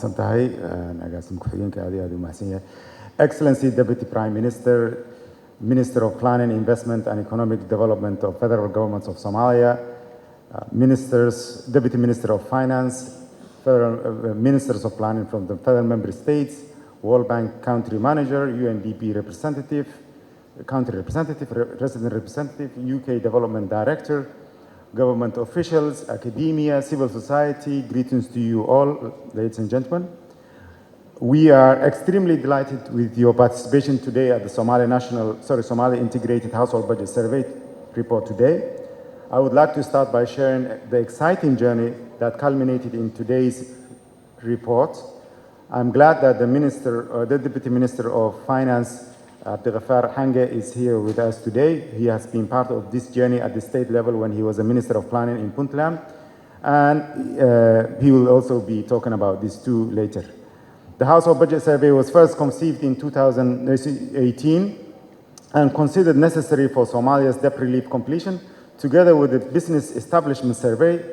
mahadsan tahay agaasim ku-xigeenka aad iyo aad u mahadsan yahay. Excellency Deputy Prime Minister, Minister of Planning, Investment and Economic Development of Federal Government of Somalia, Ministers, Deputy Minister of Finance, Federal, Ministers of Planning from the federal member states, World Bank Country Manager, UNDP Representative, Country Representative, Resident Representative, UK Development Director, government officials, academia, civil society, greetings to you all, ladies and gentlemen. We are extremely delighted with your participation today at the Somali Integrated Household Budget Survey report today. I would like to start by sharing the exciting journey that culminated in today's report. I'm glad that the Deputy Minister of Finance, Abdelghafar Hange, is here with us today. He has been part of this journey at the state level when he was a Minister of Planning in Puntland, and he will also be talking about this too later. The Household Budget Survey was first conceived in 2018 and considered necessary for Somalia's debt relief completion. Together with the Business Establishment Survey,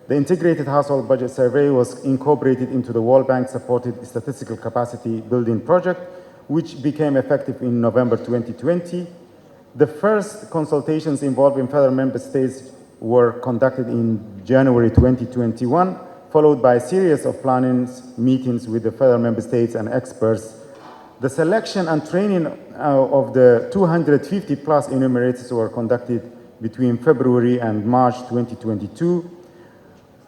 the Integrated Household Budget Survey was incorporated into the World Bank-supported Statistical Capacity Building Project, which became effective in November 2020. The first consultations involving federal member states were conducted in January 2021, followed by a series of planning meetings with the federal member states and experts. The selection and training of the 250 plus enumerators were conducted between February and March 2022.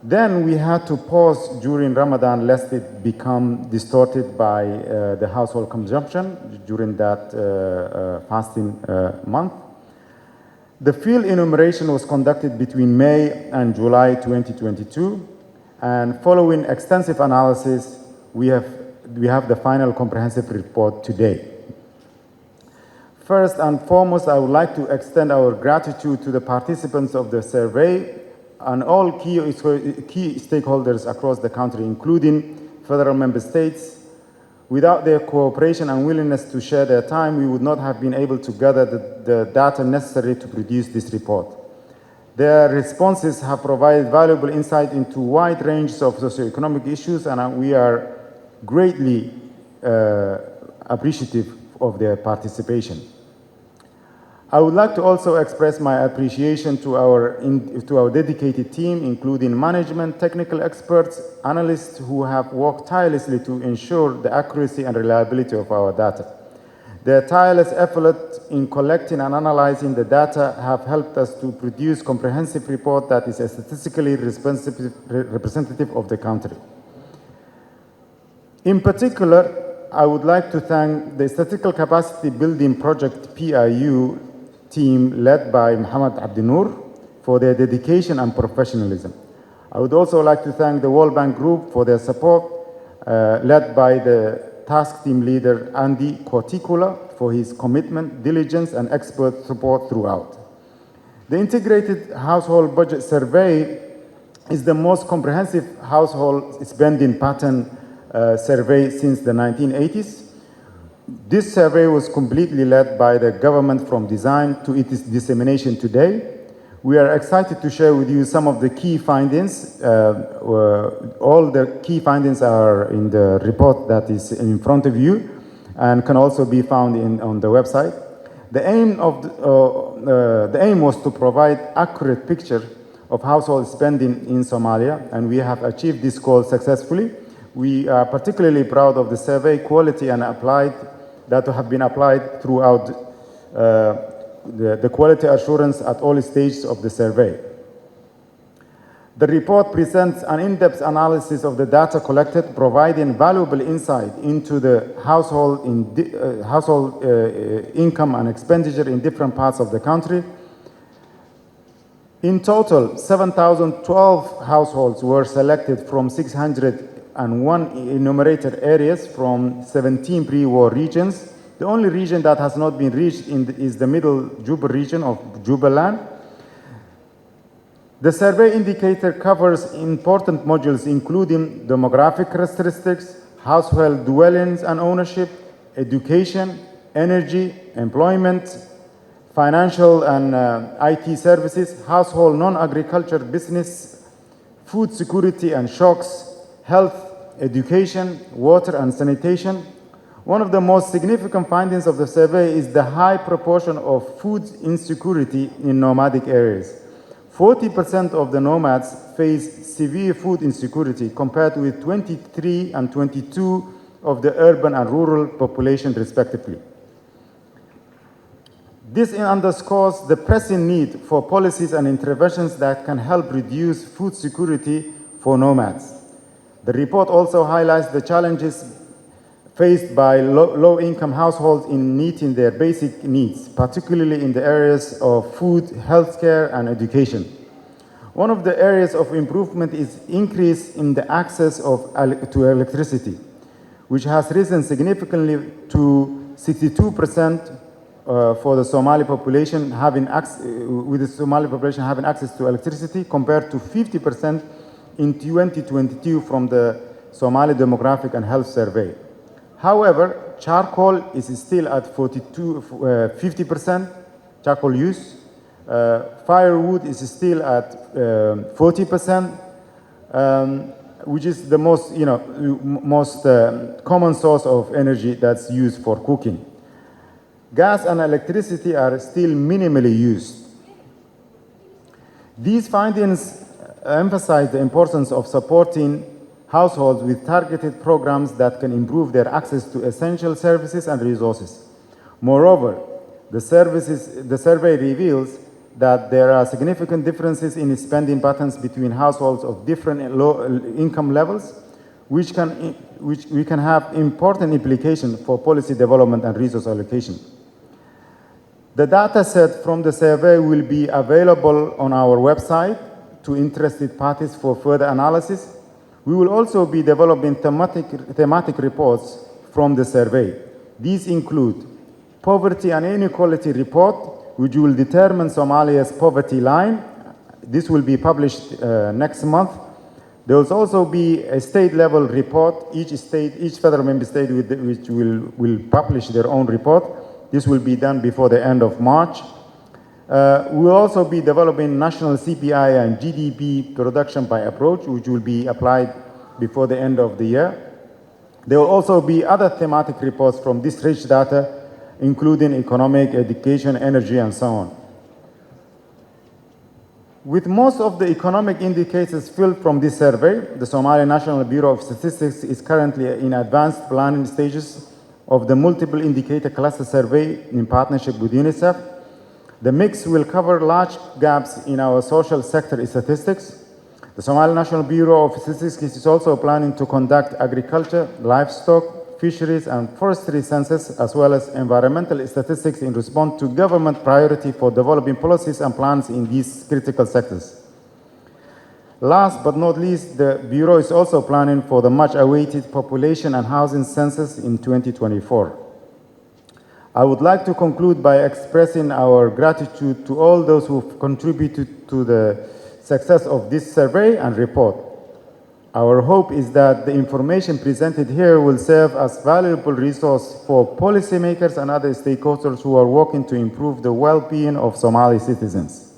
Then we had to pause during Ramadan lest it become distorted by the household consumption during that fasting month. The field enumeration was conducted between May and July 2022, and following extensive analysis, we have the final comprehensive report today. First and foremost, I would like to extend our gratitude to the participants of the survey and all key stakeholders across the country, including federal member states. Without their cooperation and willingness to share their time, we would not have been able to gather the data necessary to produce this report. Their responses have provided valuable insight into wide ranges of socioeconomic issues, and we are greatly appreciative of their participation. I would like to also express my appreciation to our dedicated team, including management, technical experts, analysts who have worked tirelessly to ensure the accuracy and reliability of our data. Their tireless effort in collecting and analyzing the data have helped us to produce a comprehensive report that is statistically representative of the country. In particular, I would like to thank the Statistical Capacity Building Project PIU team led by Mohammed Abdinoor for their dedication and professionalism. I would also like to thank the World Bank Group for their support, led by the task team leader Andy Kotikula for his commitment, diligence, and expert support throughout. The Integrated Household Budget Survey is the most comprehensive household spending pattern survey since the 1980s. This survey was completely led by the government from design to its dissemination today. We are excited to share with you some of the key findings. All the key findings are in the report that is in front of you and can also be found on the website. The aim was to provide accurate picture of household spending in Somalia, and we have achieved this goal successfully. We are particularly proud of the survey quality and that have been applied throughout the quality assurance at all stages of the survey. The report presents an in-depth analysis of the data collected, providing valuable insight into the household income and expenditure in different parts of the country. In total, 7,012 households were selected from 601 enumerated areas from 17 pre-war regions. The only region that has not been reached is the Middle Juba region of Jubaland. The survey indicator covers important modules including demographic characteristics, household dwellings and ownership, education, energy, employment, financial and IT services, household non-agriculture business, food security and shocks, health, education, water, and sanitation. One of the most significant findings of the survey is the high proportion of food insecurity in nomadic areas. 40% of the nomads face severe food insecurity compared with 23 and 22 of the urban and rural population respectively. This underscores the pressing need for policies and interventions that can help reduce food security for nomads. The report also highlights the challenges faced by low-income households in meeting their basic needs, particularly in the areas of food, healthcare, and education. One of the areas of improvement is increase in the access to electricity, which has risen significantly to 62% for the Somali population with the Somali population having access to electricity, compared to 50% in 2022 from the Somali Demographic and Health Survey. However, charcoal is still at 50% charcoal use. Firewood is still at 40%, which is the most common source of energy that's used for cooking. Gas and electricity are still minimally used. These findings emphasize the importance of supporting households with targeted programs that can improve their access to essential services and resources. Moreover, the survey reveals that there are significant differences in spending patterns between households of different low income levels, which can have important implications for policy development and resource allocation. The data set from the survey will be available on our website to interested parties for further analysis. We will also be developing thematic reports from the survey. These include Poverty and Inequality Report, which will determine Somalia's poverty line. This will be published next month. There will also be a state-level report. Each federal member state which will publish their own report. This will be done before the end of March. We will also be developing national CPI and GDP production by approach, which will be applied before the end of the year. There will also be other thematic reports from this rich data, including economic, education, energy, and so on. With most of the economic indicators filled from this survey, the Somali National Bureau of Statistics is currently in advanced planning stages of the multiple indicator cluster survey in partnership with UNICEF. The mix will cover large gaps in our social sector statistics. The Somali National Bureau of Statistics is also planning to conduct agriculture, livestock, fisheries, and forestry census, as well as environmental statistics in response to government priority for developing policies and plans in these critical sectors. Last but not least, the Bureau is also planning for the much-awaited population and housing census in 2024. I would like to conclude by expressing our gratitude to all those who've contributed to the success of this survey and report. Our hope is that the information presented here will serve as valuable resource for policymakers and other stakeholders who are working to improve the well-being of Somali citizens.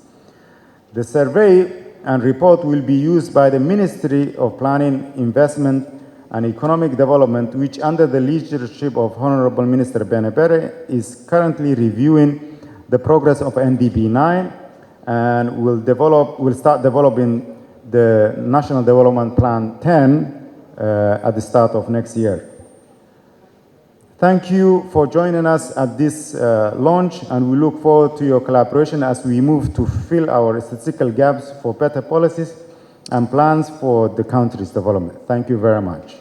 The survey and report will be used by the Ministry of Planning, Investment, and Economic Development, which under the leadership of Honorable Minister Benebere is currently reviewing the progress of NDP 9 and will start developing the National Development Plan 10 at the start of next year. Thank you for joining us at this launch, and we look forward to your collaboration as we move to fill our statistical gaps for better policies and plans for the country's development. Thank you very much.